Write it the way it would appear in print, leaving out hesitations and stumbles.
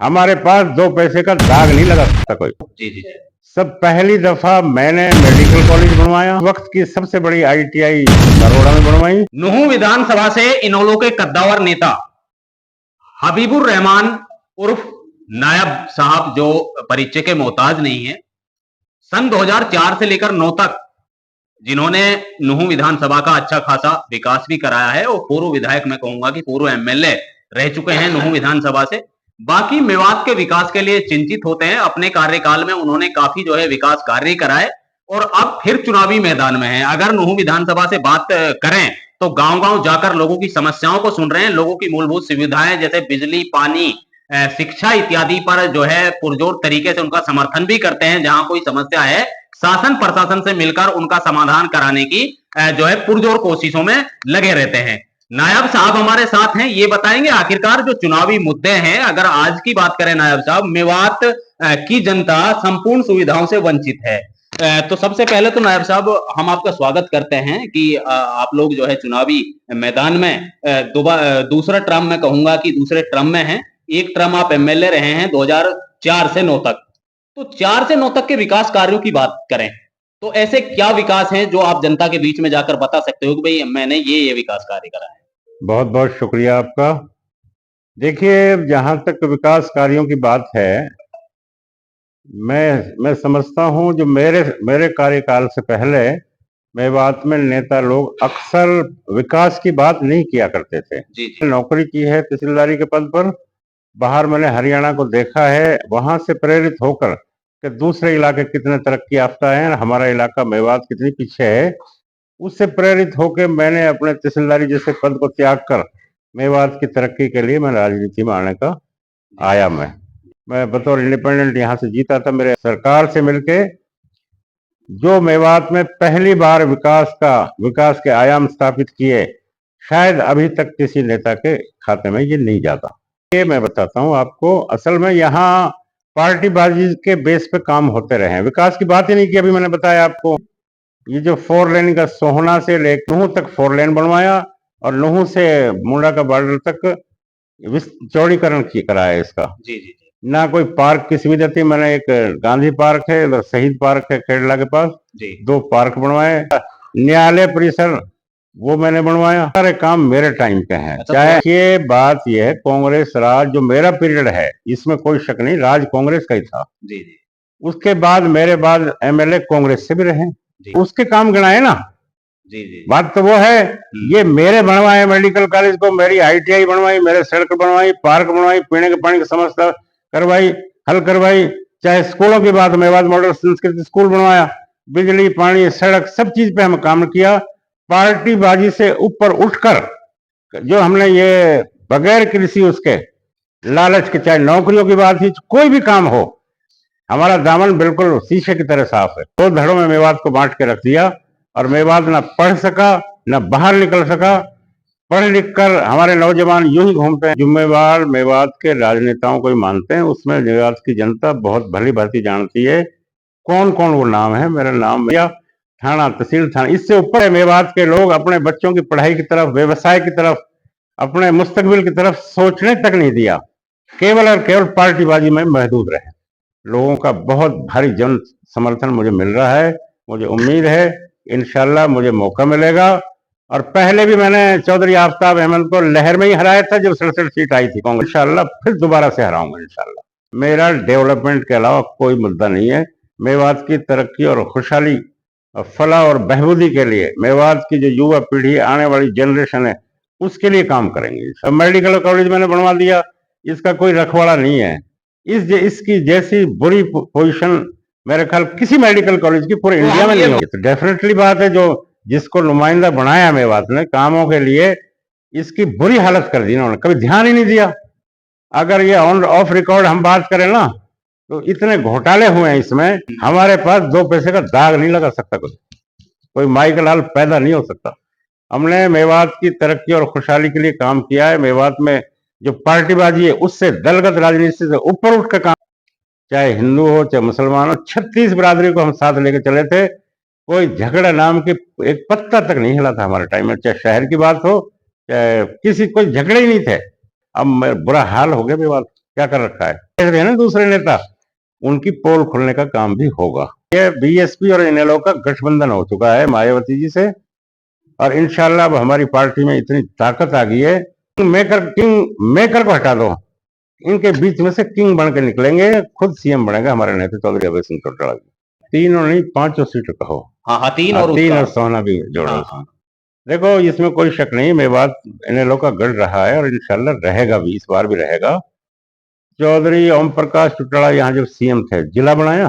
हमारे पास दो पैसे का दाग नहीं लगा सकता कोई। जी जी जी। सब पहली दफा मैंने मेडिकल कॉलेज बनवाया, वक्त की सबसे बड़ी आईटीआई बड़ौदा में बनवाई। नुहू विधानसभा से इनेलो के कद्दावर नेता हबीबुर रहमान उर्फ नायब साहब, जो परिचय के मोहताज नहीं है, सन 2004 से लेकर 9 तक जिन्होंने नुहू विधानसभा का अच्छा खासा विकास भी कराया है, और पूर्व विधायक, मैं कहूंगा कि पूर्व एमएलए रह चुके हैं नुहू विधानसभा से। बाकी मेवात के विकास के लिए चिंतित होते हैं। अपने कार्यकाल में उन्होंने काफी जो है विकास कार्य कराए, और अब फिर चुनावी मैदान में है। अगर नुहू विधानसभा से बात करें तो गांव-गांव जाकर लोगों की समस्याओं को सुन रहे हैं। लोगों की मूलभूत सुविधाएं जैसे बिजली, पानी, शिक्षा इत्यादि पर जो है पुरजोर तरीके से उनका समर्थन भी करते हैं। जहां कोई समस्या है, शासन प्रशासन से मिलकर उनका समाधान कराने की जो है पुरजोर कोशिशों में लगे रहते हैं। नायब साहब हमारे साथ हैं, ये बताएंगे आखिरकार जो चुनावी मुद्दे हैं। अगर आज की बात करें नायब साहब, मेवात की जनता संपूर्ण सुविधाओं से वंचित है। तो सबसे पहले तो नायब साहब हम आपका स्वागत करते हैं कि आप लोग जो है चुनावी मैदान में दूसरा टर्म, मैं कहूंगा कि दूसरे टर्म में हैं। एक टर्म आप एमएलए रहे हैं 2004 से 9 तक। तो 4 से 9 तक के विकास कार्यों की बात करें तो ऐसे क्या विकास हैं जो आप जनता के बीच में जाकर बता सकते हो कि भाई मैंने ये विकास कार्य करा है? बहुत बहुत शुक्रिया आपका। देखिए, जहां तक विकास कार्यों की बात है, मैं समझता हूं जो मेरे मेरे कार्यकाल से पहले मेवात में नेता लोग अक्सर विकास की बात नहीं किया करते थे। जी जी। नौकरी की है तहसीलदारी के पद पर, बाहर मैंने हरियाणा को देखा है, वहां से प्रेरित होकर कि दूसरे इलाके कितने तरक्की याफ्ता हैं, हमारा इलाका मेवात कितनी पीछे है, उससे प्रेरित होकर मैंने अपने तहसीलदारी जैसे पद को त्याग कर मेवात की तरक्की के लिए मैं राजनीति में आने का आया। मैं बतौर इंडिपेंडेंट यहाँ से जीता था। मेरे सरकार से मिलके जो मेवात में पहली बार विकास के आयाम स्थापित किए, शायद अभी तक किसी नेता के खाते में ये नहीं जाता। ये मैं बताता हूँ आपको, असल में यहाँ पार्टीबाजी के बेस पे काम होते रहे हैं, विकास की बात ही नहीं की। अभी मैंने बताया आपको, ये जो 4 लेन का सोहना से लेकर नुहू तक 4 लेन बनवाया, और नुहू से मुंडा का बॉर्डर तक चौड़ीकरण कराया इसका। जी जी जी। ना कोई पार्क की सुविधा थी, मैंने एक गांधी पार्क है, उधर शहीद पार्क है खेड़ला के पास, जी। 2 पार्क बनवाए। न्यायालय परिसर वो मैंने बनवाया। सारे काम मेरे टाइम के हैं। अच्छा, चाहे ये बात ये है, कांग्रेस राज जो मेरा पीरियड है, इसमें कोई शक नहीं, राज कांग्रेस का ही था। जी जी उसके बाद मेरे बाद एमएलए कांग्रेस से भी रहे, जी। उसके काम गिनाए ना। जी जी। बात तो वो है, ये मेरे बनवाए मेडिकल कॉलेज को, मेरी आईटीआई बनवाई, मेरे सड़क बनवाई, पार्क बनवाई, पीने के पानी की समस्या करवाई, हल करवाई। चाहे स्कूलों की बात, मेवात मॉडल संस्कृत स्कूल बनवाया, बिजली, पानी, सड़क, सब चीज पे हम काम किया। पार्टीबाजी से ऊपर उठकर जो हमने ये बगैर कृषि उसके लालच के, चाहे नौकरियों की बात ही, कोई भी काम हो, हमारा दामन बिल्कुल शीशे की तरह साफ है। 2 धड़ों में मेवात को बांट के रख दिया, और मेवात ना पढ़ सका ना बाहर निकल सका। पढ़ लिख कर हमारे नौजवान यूं ही घूमते हैं। जिम्मेवार मेवात के राजनेताओं को ही मानते हैं, उसमें मेवात की जनता बहुत भली भांति जानती है कौन कौन वो नाम है। मेरा नाम या थाना, तहसील, थाना, इससे ऊपर है। मेवात के लोग अपने बच्चों की पढ़ाई की तरफ, व्यवसाय की तरफ, अपने मुस्तकबिल की तरफ सोचने तक नहीं दिया, केवल और केवल पार्टीबाजी में महदूद रहे। लोगों का बहुत भारी जन समर्थन मुझे मिल रहा है। मुझे उम्मीद है इंशाल्लाह मुझे मौका मिलेगा। और पहले भी मैंने चौधरी आफ्ताब अहमद को लहर में ही हराया था जब 67 सीट आई थी कांग्रेस। इंशाल्लाह फिर दोबारा से हराऊंगा इंशाल्लाह। मेरा डेवलपमेंट के अलावा कोई मुद्दा नहीं है। मेवात की तरक्की और खुशहाली और फलाह और बहबूदी के लिए मेवात की जो युवा पीढ़ी, आने वाली जनरेशन है, उसके लिए काम करेंगे। मेडिकल कॉलेज मैंने बनवा दिया, इसका कोई रखवाड़ा नहीं है। इसकी जैसी बुरी पोजीशन मेरे ख्याल किसी मेडिकल कॉलेज की पूरे इंडिया में नहीं होगी। तो डेफिनेटली बात है, जो जिसको नुमाइंदा बनाया मेवात ने कामों के लिए, इसकी बुरी हालत कर दी इन्होंने, कभी ध्यान ही नहीं दिया। अगर ये ऑन ऑफ रिकॉर्ड हम बात करें ना, तो इतने घोटाले हुए हैं इसमें, हमारे पास 2 पैसे का दाग नहीं लगा सकता कोई माई का लाल पैदा नहीं हो सकता। हमने मेवात की तरक्की और खुशहाली के लिए काम किया है। मेवात में जो पार्टीबाजी है, उससे दलगत राजनीति से ऊपर उठ कर काम, चाहे हिंदू हो चाहे मुसलमान हो, 36 बिरादरी को हम साथ लेकर चले थे। कोई झगड़ा नाम की एक पत्ता तक नहीं हिला था हमारे टाइम में, चाहे शहर की बात हो चाहे किसी, कोई झगड़े ही नहीं थे। अब बुरा हाल हो गया मेवात। क्या कर रखा है। देख रहे हैं ना दूसरे नेता, उनकी पोल खोलने का काम भी होगा। ये बीएसपी और इनेलो का गठबंधन हो चुका है मायावती जी से, और इंशाल्लाह अब हमारी पार्टी में इतनी ताकत आ गई है, किंग मेकर को हटा दो, इनके बीच में से किंग बन के निकलेंगे, खुद सीएम बनेगा हमारे नेता चौधरी अभय सिंह चौटाला। तीनों नहीं, 5 सीट कहो। हाँ, तीन और तीन और उसका। सोना भी जोड़ो। हाँ। देखो इसमें कोई शक नहीं, मेवात इनेलो का गढ़ रहा है और इंशाल्लाह रहेगा भी, इस बार भी रहेगा। चौधरी ओम प्रकाश चौटाला यहाँ जब सीएम थे, जिला बनाया,